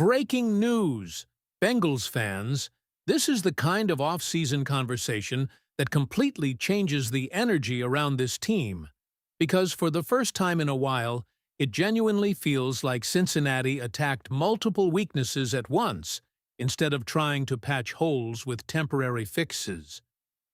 Breaking news! Bengals fans, this is the kind of off-season conversation that completely changes the energy around this team. Because for the first time in a while, it genuinely feels like Cincinnati attacked multiple weaknesses at once, instead of trying to patch holes with temporary fixes.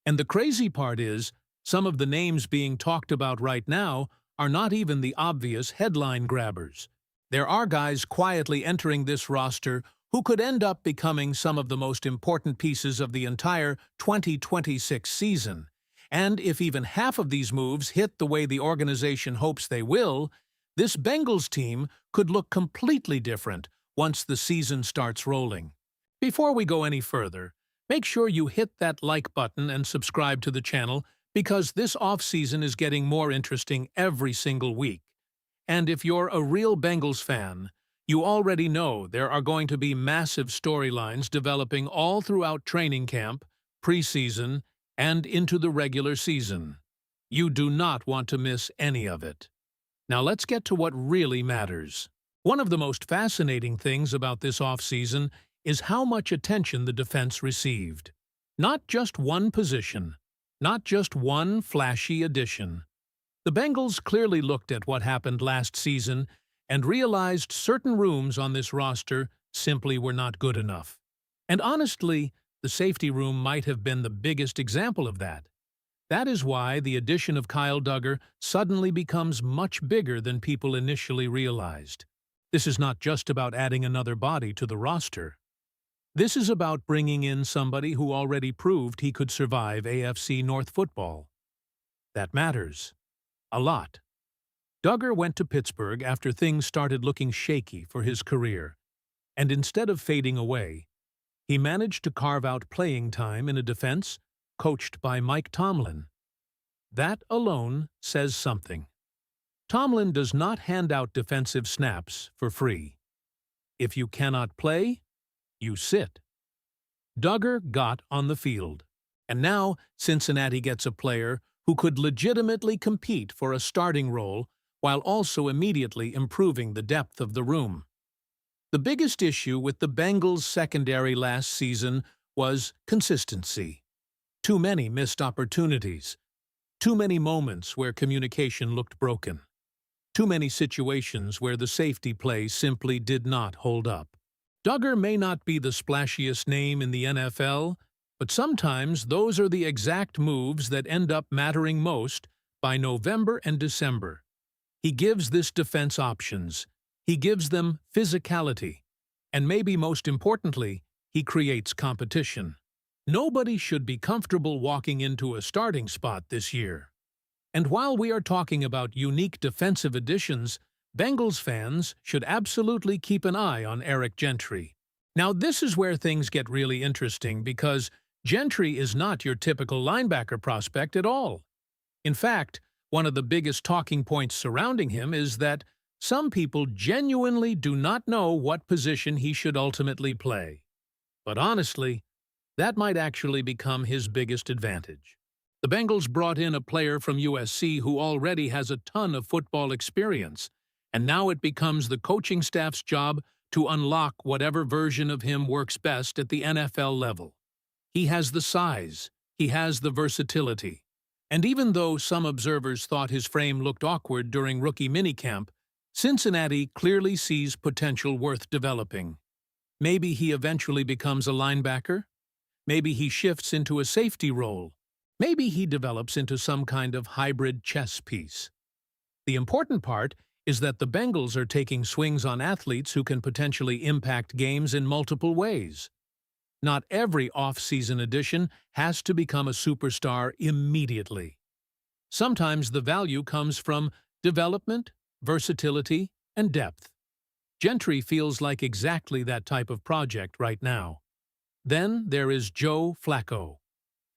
And the crazy part is, some of the names being talked about right now are not even the obvious headline grabbers. There are guys quietly entering this roster who could end up becoming some of the most important pieces of the entire 2026 season. And if even half of these moves hit the way the organization hopes they will, this Bengals team could look completely different once the season starts rolling. Before we go any further, make sure you hit that like button and subscribe to the channel because this off-season is getting more interesting every single week. And if you're a real Bengals fan, you already know there are going to be massive storylines developing all throughout training camp, preseason, and into the regular season. You do not want to miss any of it. Now let's get to what really matters. One of the most fascinating things about this offseason is how much attention the defense received. Not just one position, not just one flashy addition. The Bengals clearly looked at what happened last season and realized certain rooms on this roster simply were not good enough. And honestly, the safety room might have been the biggest example of that. That is why the addition of Kyle Duggar suddenly becomes much bigger than people initially realized. This is not just about adding another body to the roster. This is about bringing in somebody who already proved he could survive AFC North football. That matters. A lot. Duggar went to Pittsburgh after things started looking shaky for his career, and instead of fading away, he managed to carve out playing time in a defense coached by Mike Tomlin. That alone says something. Tomlin does not hand out defensive snaps for free. If you cannot play, you sit. Duggar got on the field, and now Cincinnati gets a player who could legitimately compete for a starting role while also immediately improving the depth of the room. The biggest issue with the Bengals' secondary last season was consistency. Too many missed opportunities. Too many moments where communication looked broken. Too many situations where the safety play simply did not hold up. Duggar may not be the splashiest name in the NFL, but sometimes those are the exact moves that end up mattering most by November and December. He gives this defense options. He gives them physicality. And maybe most importantly, he creates competition. Nobody should be comfortable walking into a starting spot this year. And while we are talking about unique defensive additions, Bengals fans should absolutely keep an eye on Eric Gentry. Now this is where things get really interesting because Gentry is not your typical linebacker prospect at all. In fact, one of the biggest talking points surrounding him is that some people genuinely do not know what position he should ultimately play. But honestly, that might actually become his biggest advantage. The Bengals brought in a player from USC who already has a ton of football experience, and now it becomes the coaching staff's job to unlock whatever version of him works best at the NFL level. He has the size, he has the versatility, and even though some observers thought his frame looked awkward during rookie minicamp, Cincinnati clearly sees potential worth developing. Maybe he eventually becomes a linebacker. Maybe he shifts into a safety role. Maybe he develops into some kind of hybrid chess piece. The important part is that the Bengals are taking swings on athletes who can potentially impact games in multiple ways. Not every off-season addition has to become a superstar immediately. Sometimes the value comes from development, versatility, and depth. Gentry feels like exactly that type of project right now. Then there is Joe Flacco.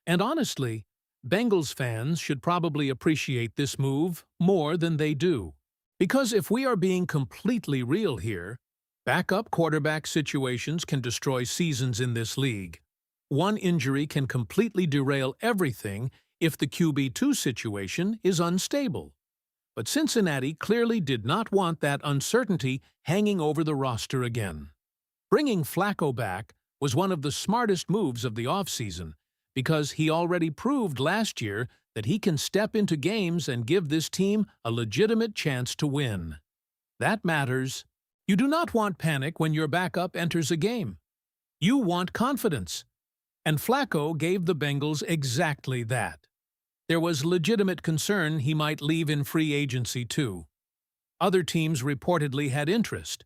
And honestly, Bengals fans should probably appreciate this move more than they do. Because if we are being completely real here, backup quarterback situations can destroy seasons in this league. One injury can completely derail everything if the QB2 situation is unstable. But Cincinnati clearly did not want that uncertainty hanging over the roster again. Bringing Flacco back was one of the smartest moves of the offseason because he already proved last year that he can step into games and give this team a legitimate chance to win. That matters. You do not want panic when your backup enters a game. You want confidence. And Flacco gave the Bengals exactly that. There was legitimate concern he might leave in free agency too. Other teams reportedly had interest.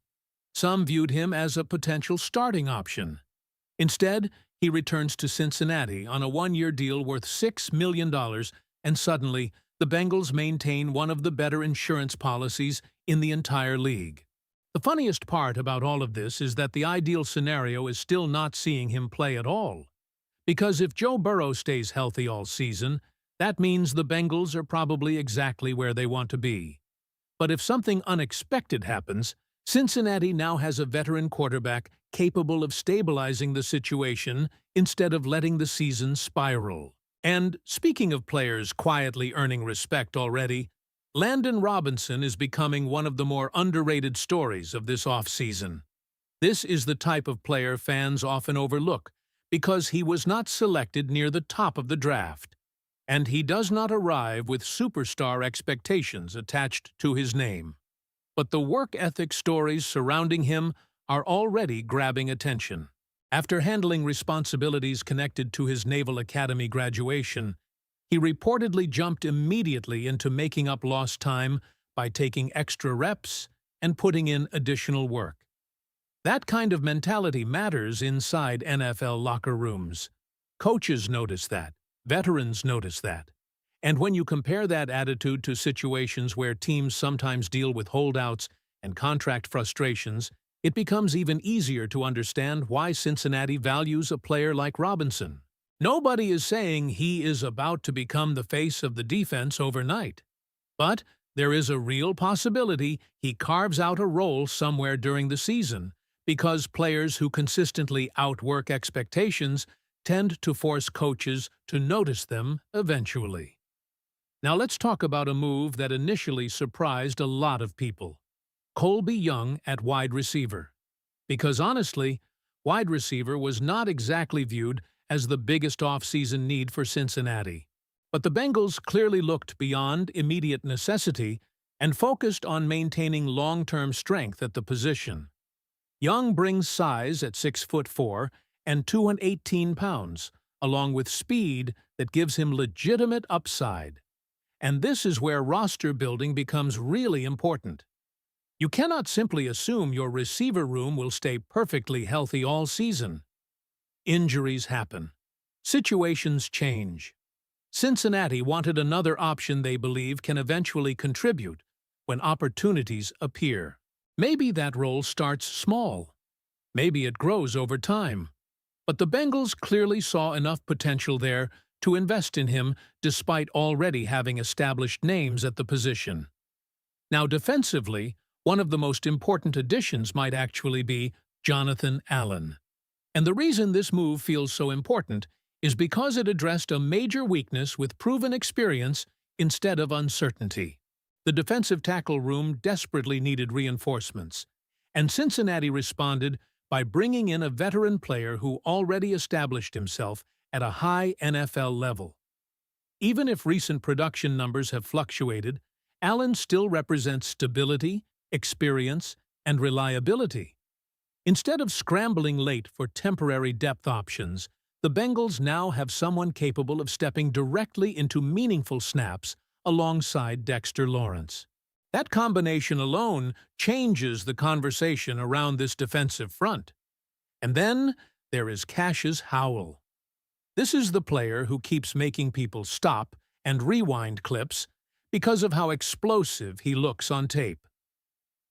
Some viewed him as a potential starting option. Instead, he returns to Cincinnati on a one-year deal worth $6 million, and suddenly, the Bengals maintain one of the better insurance policies in the entire league. The funniest part about all of this is that the ideal scenario is still not seeing him play at all. Because if Joe Burrow stays healthy all season, that means the Bengals are probably exactly where they want to be. But if something unexpected happens, Cincinnati now has a veteran quarterback capable of stabilizing the situation instead of letting the season spiral. And speaking of players quietly earning respect already, Landon Robinson is becoming one of the more underrated stories of this offseason. This is the type of player fans often overlook because he was not selected near the top of the draft, and he does not arrive with superstar expectations attached to his name. But the work ethic stories surrounding him are already grabbing attention. After handling responsibilities connected to his Naval Academy graduation, he reportedly jumped immediately into making up lost time by taking extra reps and putting in additional work. That kind of mentality matters inside NFL locker rooms. Coaches notice that. Veterans notice that. And when you compare that attitude to situations where teams sometimes deal with holdouts and contract frustrations, it becomes even easier to understand why Cincinnati values a player like Robinson. Nobody is saying he is about to become the face of the defense overnight. But there is a real possibility he carves out a role somewhere during the season, because players who consistently outwork expectations tend to force coaches to notice them eventually. Now let's talk about a move that initially surprised a lot of people. Colby Young at wide receiver. Because honestly, wide receiver was not exactly viewed as the biggest offseason need for Cincinnati. But the Bengals clearly looked beyond immediate necessity and focused on maintaining long-term strength at the position. Young brings size at 6'4" and 218 pounds, along with speed that gives him legitimate upside. And this is where roster building becomes really important. You cannot simply assume your receiver room will stay perfectly healthy all season. Injuries happen. Situations change. Cincinnati wanted another option they believe can eventually contribute when opportunities appear. Maybe that role starts small. Maybe it grows over time. But the Bengals clearly saw enough potential there to invest in him despite already having established names at the position. Now defensively, one of the most important additions might actually be Jonathan Allen. And the reason this move feels so important is because it addressed a major weakness with proven experience instead of uncertainty. The defensive tackle room desperately needed reinforcements, and Cincinnati responded by bringing in a veteran player who already established himself at a high NFL level. Even if recent production numbers have fluctuated, Allen still represents stability, experience, and reliability. Instead of scrambling late for temporary depth options, the Bengals now have someone capable of stepping directly into meaningful snaps alongside Dexter Lawrence. That combination alone changes the conversation around this defensive front. And then there is Cassius Howell. This is the player who keeps making people stop and rewind clips because of how explosive he looks on tape.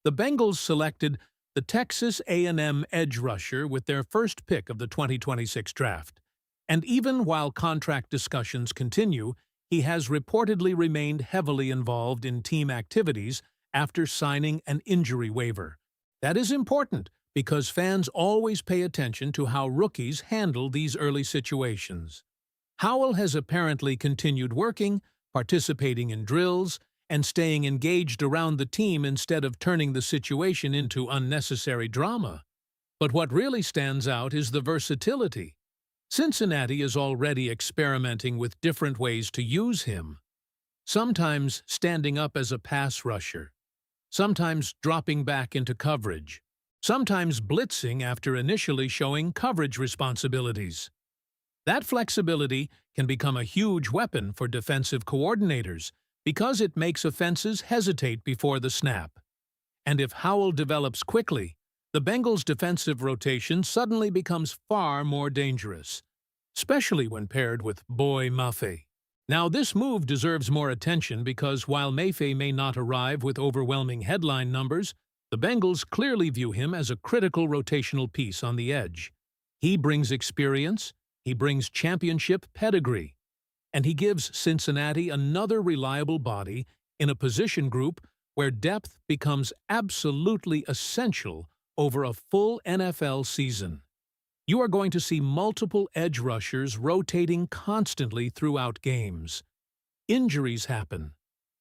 The Bengals selected the Texas A&M edge rusher with their first pick of the 2026 draft. And even while contract discussions continue, he has reportedly remained heavily involved in team activities after signing an injury waiver. That is important because fans always pay attention to how rookies handle these early situations. Howell has apparently continued working, participating in drills, and staying engaged around the team instead of turning the situation into unnecessary drama. But what really stands out is the versatility. Cincinnati is already experimenting with different ways to use him, sometimes standing up as a pass rusher, sometimes dropping back into coverage, sometimes blitzing after initially showing coverage responsibilities. That flexibility can become a huge weapon for defensive coordinators because it makes offenses hesitate before the snap. And if Howell develops quickly, the Bengals' defensive rotation suddenly becomes far more dangerous, especially when paired with Boy Mafe. Now, this move deserves more attention because while Mafe may not arrive with overwhelming headline numbers, the Bengals clearly view him as a critical rotational piece on the edge. He brings experience, he brings championship pedigree, and he gives Cincinnati another reliable body in a position group where depth becomes absolutely essential over a full NFL season. You are going to see multiple edge rushers rotating constantly throughout games. Injuries happen.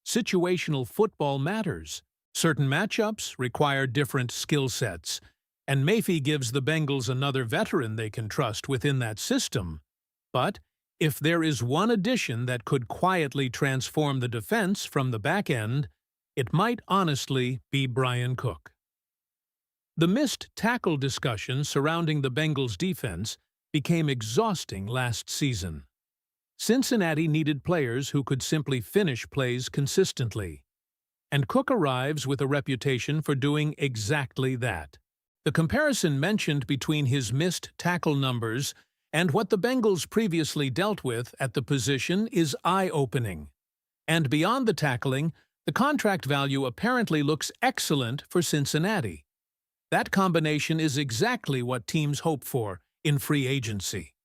Situational football matters. Certain matchups require different skill sets, and Mafe gives the Bengals another veteran they can trust within that system. But if there is one addition that could quietly transform the defense from the back end, it might honestly be Bryan Cook. The missed tackle discussion surrounding the Bengals' defense became exhausting last season. Cincinnati needed players who could simply finish plays consistently, and Cook arrives with a reputation for doing exactly that. The comparison mentioned between his missed tackle numbers and what the Bengals previously dealt with at the position is eye-opening. And beyond the tackling, the contract value apparently looks excellent for Cincinnati. That combination is exactly what teams hope for in free agency.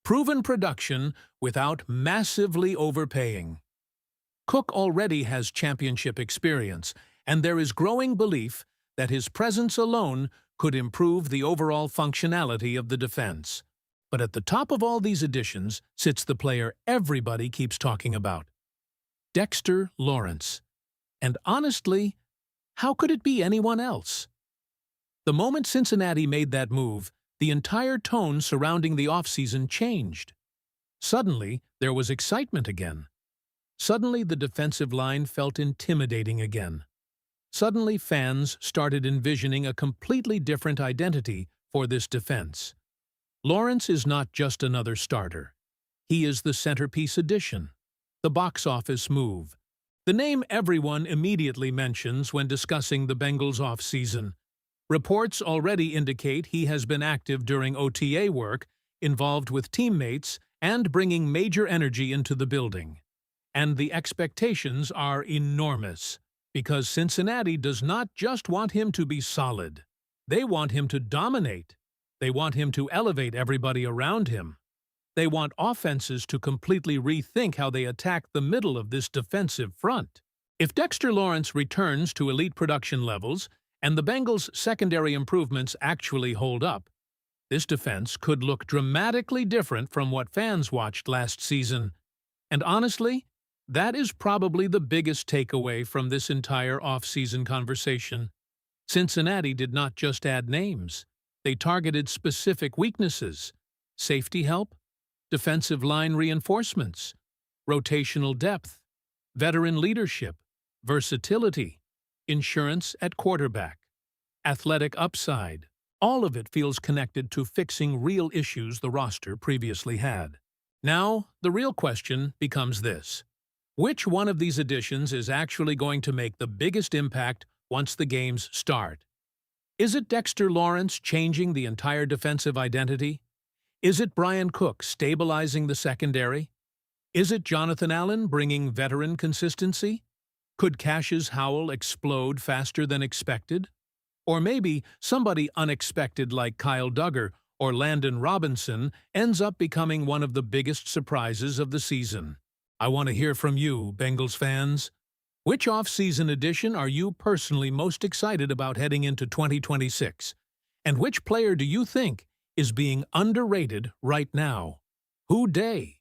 Proven production without massively overpaying. Cook already has championship experience, and there is growing belief that his presence alone could improve the overall functionality of the defense. But at the top of all these additions sits the player everybody keeps talking about, Dexter Lawrence. And honestly, how could it be anyone else? The moment Cincinnati made that move, the entire tone surrounding the offseason changed. Suddenly, there was excitement again. Suddenly, the defensive line felt intimidating again. Suddenly, fans started envisioning a completely different identity for this defense. Lawrence is not just another starter. He is the centerpiece addition, the box office move, the name everyone immediately mentions when discussing the Bengals' offseason. Reports already indicate he has been active during OTA work, involved with teammates, and bringing major energy into the building. And the expectations are enormous, because Cincinnati does not just want him to be solid. They want him to dominate. They want him to elevate everybody around him. They want offenses to completely rethink how they attack the middle of this defensive front. If Dexter Lawrence returns to elite production levels, and the Bengals' secondary improvements actually hold up, this defense could look dramatically different from what fans watched last season. And honestly, that is probably the biggest takeaway from this entire offseason conversation. Cincinnati did not just add names. They targeted specific weaknesses: safety help, defensive line reinforcements, rotational depth, veteran leadership, versatility, insurance at quarterback, athletic upside. All of it feels connected to fixing real issues the roster previously had. Now, the real question becomes this: which one of these additions is actually going to make the biggest impact once the games start? Is it Dexter Lawrence changing the entire defensive identity? Is it Bryan Cook stabilizing the secondary? Is it Jonathan Allen bringing veteran consistency? Could Cassius Howell explode faster than expected? Or maybe somebody unexpected like Kyle Duggar or Landon Robinson ends up becoming one of the biggest surprises of the season. I want to hear from you, Bengals fans. Which off-season addition are you personally most excited about heading into 2026? And which player do you think is being underrated right now? Who dey?